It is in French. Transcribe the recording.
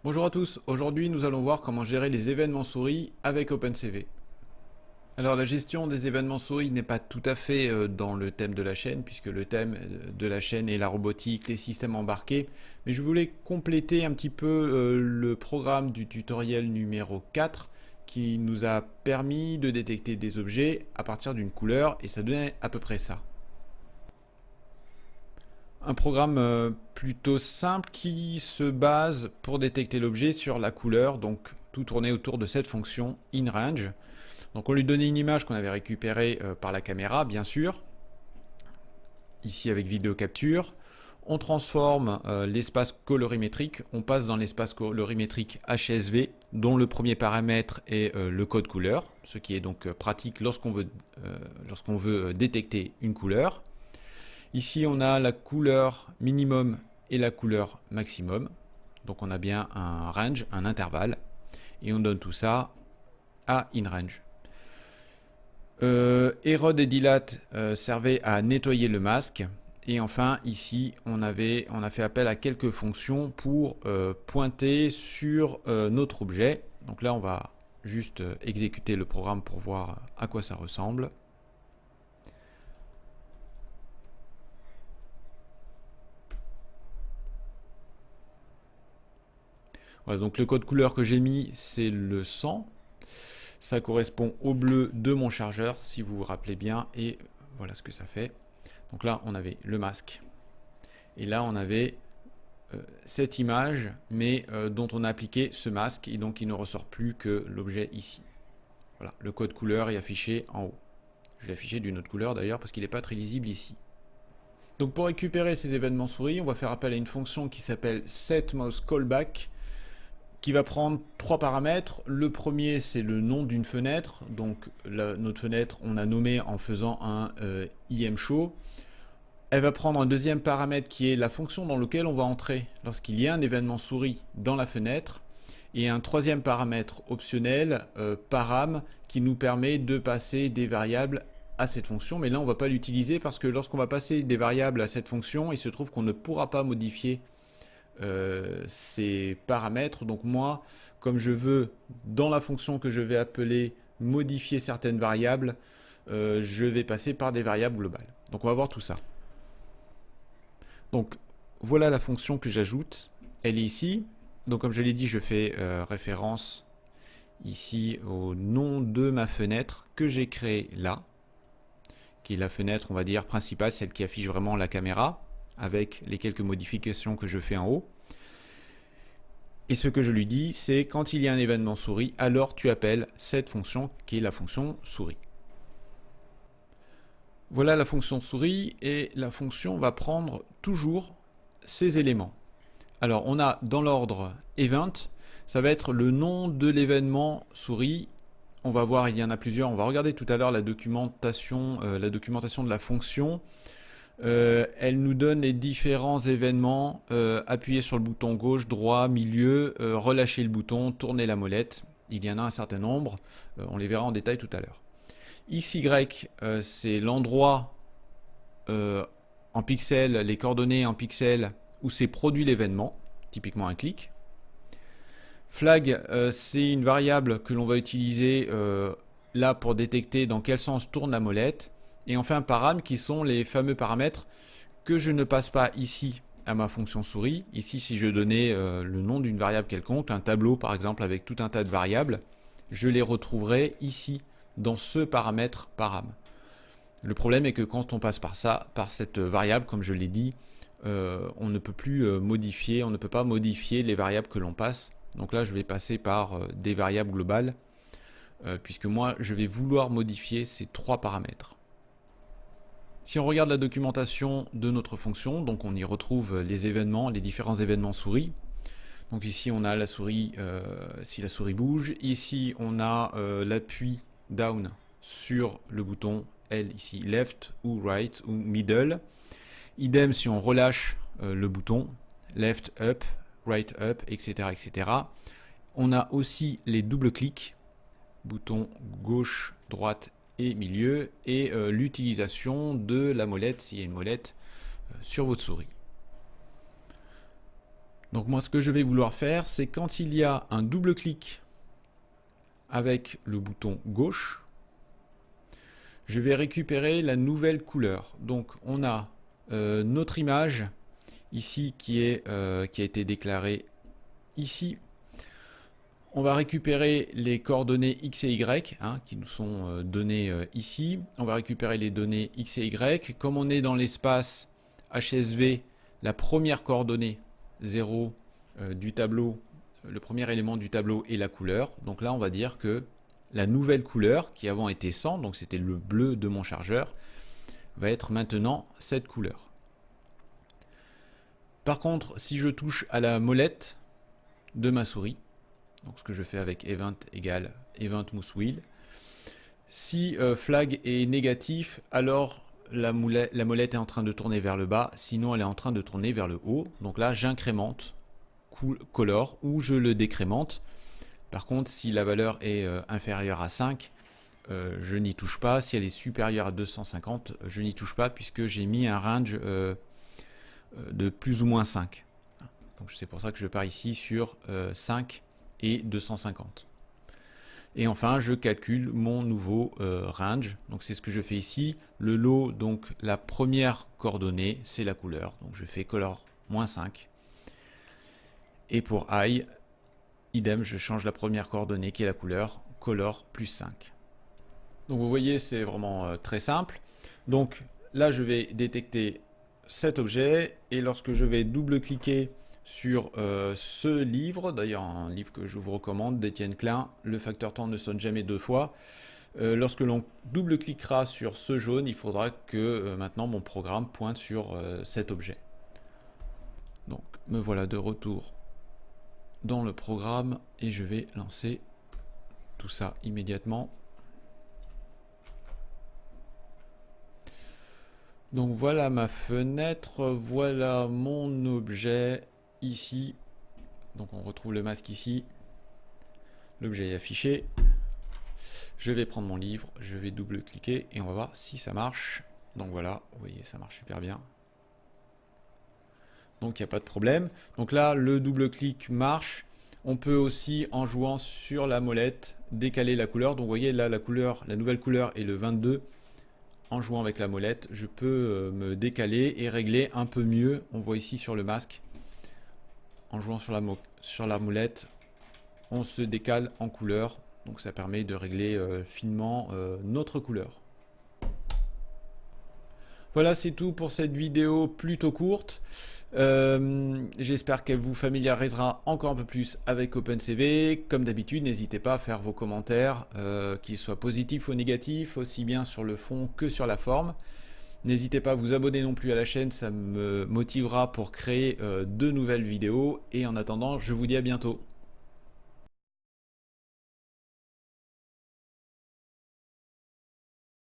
Bonjour à tous, aujourd'hui nous allons voir comment gérer les événements souris avec OpenCV. Alors la gestion des événements souris n'est pas tout à fait dans le thème de la chaîne, puisque le thème de la chaîne est la robotique, les systèmes embarqués, mais je voulais compléter un petit peu le programme du tutoriel numéro 4 qui nous a permis de détecter des objets à partir d'une couleur, et ça donnait à peu près ça. Un programme plutôt simple qui se base pour détecter l'objet sur la couleur, donc tout tourné autour de cette fonction inRange. Donc on lui donnait une image qu'on avait récupérée par la caméra, bien sûr, ici avec vidéo capture. On transforme l'espace colorimétrique, on passe dans l'espace colorimétrique HSV, dont le premier paramètre est le code couleur, ce qui est donc pratique lorsqu'on veut détecter une couleur. Ici, on a la couleur minimum et la couleur maximum. Donc on a bien un range, un intervalle. Et on donne tout ça à inRange. Erode et Dilate servaient à nettoyer le masque. Et enfin, ici, on a fait appel à quelques fonctions pour pointer sur notre objet. Donc là, on va juste exécuter le programme pour voir à quoi ça ressemble. Voilà, donc le code couleur que j'ai mis, c'est le 100. Ça correspond au bleu de mon chargeur, si vous vous rappelez bien. Et voilà ce que ça fait. Donc là, on avait le masque. Et là, on avait cette image, mais dont on a appliqué ce masque. Et donc, il ne ressort plus que l'objet ici. Voilà, le code couleur est affiché en haut. Je vais l'afficher d'une autre couleur d'ailleurs, parce qu'il n'est pas très lisible ici. Donc pour récupérer ces événements souris, on va faire appel à une fonction qui s'appelle setMouseCallback, qui va prendre trois paramètres. Le premier, c'est le nom d'une fenêtre. Donc notre fenêtre, on a nommé en faisant un imShow. Elle va prendre un deuxième paramètre qui est la fonction dans laquelle on va entrer lorsqu'il y a un événement souris dans la fenêtre. Et un troisième paramètre optionnel, param, qui nous permet de passer des variables à cette fonction. Mais là, on ne va pas l'utiliser parce que lorsqu'on va passer des variables à cette fonction, il se trouve qu'on ne pourra pas modifier ces paramètres. Donc moi, comme je veux, dans la fonction que je vais appeler, modifier certaines variables, je vais passer par des variables globales. Donc on va voir tout ça. Donc voilà la fonction que j'ajoute. Elle est ici. Donc comme je l'ai dit, je fais référence ici au nom de ma fenêtre que j'ai créée là, qui est la fenêtre, on va dire, principale, celle qui affiche vraiment la caméra, avec les quelques modifications que je fais en haut. Et ce que je lui dis, c'est quand il y a un événement souris, alors tu appelles cette fonction qui est la fonction souris. Voilà la fonction souris, et la fonction va prendre toujours ces éléments. Alors on a dans l'ordre event, ça va être le nom de l'événement souris. On va voir, il y en a plusieurs. On va regarder tout à l'heure la documentation de la fonction. Elle nous donne les différents événements. Appuyez sur le bouton gauche, droit, milieu, relâchez le bouton, tournez la molette. Il y en a un certain nombre. On les verra en détail tout à l'heure. XY, c'est l'endroit en pixels, les coordonnées en pixels où s'est produit l'événement, typiquement un clic. Flag, c'est une variable que l'on va utiliser là pour détecter dans quel sens tourne la molette. Et enfin param, qui sont les fameux paramètres que je ne passe pas ici à ma fonction souris. Ici, si je donnais le nom d'une variable quelconque, un tableau par exemple avec tout un tas de variables, je les retrouverai ici dans ce paramètre param. Le problème est que quand on passe par cette variable, comme je l'ai dit, on ne peut plus modifier, on ne peut pas modifier les variables que l'on passe. Donc là, je vais passer par des variables globales, puisque moi, je vais vouloir modifier ces trois paramètres. Si on regarde la documentation de notre fonction, donc on y retrouve les événements, les différents événements souris. Donc ici, on a la souris, si la souris bouge. Ici, on a l'appui down sur le bouton L, ici left ou right ou middle. Idem si on relâche le bouton left up, right up, etc., etc. On a aussi les doubles clics, bouton gauche, droite et milieu, et l'utilisation de la molette, s'il y a une molette, sur votre souris. Donc moi ce que je vais vouloir faire, c'est quand il y a un double clic avec le bouton gauche, je vais récupérer la nouvelle couleur. Donc on a notre image ici qui a été déclarée ici. On va récupérer les coordonnées X et Y qui nous sont données ici. On va récupérer les données X et Y. Comme on est dans l'espace HSV, la première coordonnée 0 du tableau, le premier élément du tableau est la couleur. Donc là, on va dire que la nouvelle couleur, qui avant était 100, donc c'était le bleu de mon chargeur, va être maintenant cette couleur. Par contre, si je touche à la molette de ma souris, donc ce que je fais avec event égale event mouse wheel, si flag est négatif, alors la molette est en train de tourner vers le bas, sinon elle est en train de tourner vers le haut. Donc là, j'incrémente color ou je le décrémente. Par contre, si la valeur est inférieure à 5, je n'y touche pas. Si elle est supérieure à 250, je n'y touche pas puisque j'ai mis un range de plus ou moins 5. Donc c'est pour ça que je pars ici sur 5 et 250. Et enfin, je calcule mon nouveau range. Donc c'est ce que je fais ici. Le lot, donc la première coordonnée, c'est la couleur. Donc je fais color -5. Et pour I, idem, je change la première coordonnée qui est la couleur, color +5. Donc vous voyez, c'est vraiment très simple. Donc là, je vais détecter cet objet et lorsque je vais double-cliquer sur ce livre, d'ailleurs un livre que je vous recommande d'Étienne Klein, Le facteur temps ne sonne jamais deux fois. Lorsque l'on double-cliquera sur ce jaune, il faudra que maintenant mon programme pointe sur cet objet. Donc me voilà de retour dans le programme et je vais lancer tout ça immédiatement. Donc voilà ma fenêtre, voilà mon objet ici. Donc on retrouve le masque ici. L'objet est affiché. Je vais prendre mon livre, je vais double-cliquer et on va voir si ça marche. Donc voilà, vous voyez, ça marche super bien. Donc il n'y a pas de problème. Donc là, le double-clic marche. On peut aussi, en jouant sur la molette, décaler la couleur. Donc vous voyez là, la nouvelle couleur est le 22. En jouant avec la molette, je peux me décaler et régler un peu mieux. On voit ici sur le masque, en jouant sur la molette, on se décale en couleur. Donc ça permet de régler finement notre couleur. Voilà, c'est tout pour cette vidéo plutôt courte. J'espère qu'elle vous familiarisera encore un peu plus avec OpenCV. Comme d'habitude, n'hésitez pas à faire vos commentaires, qu'ils soient positifs ou négatifs, aussi bien sur le fond que sur la forme. N'hésitez pas à vous abonner non plus à la chaîne, ça me motivera pour créer de nouvelles vidéos. Et en attendant, je vous dis à bientôt.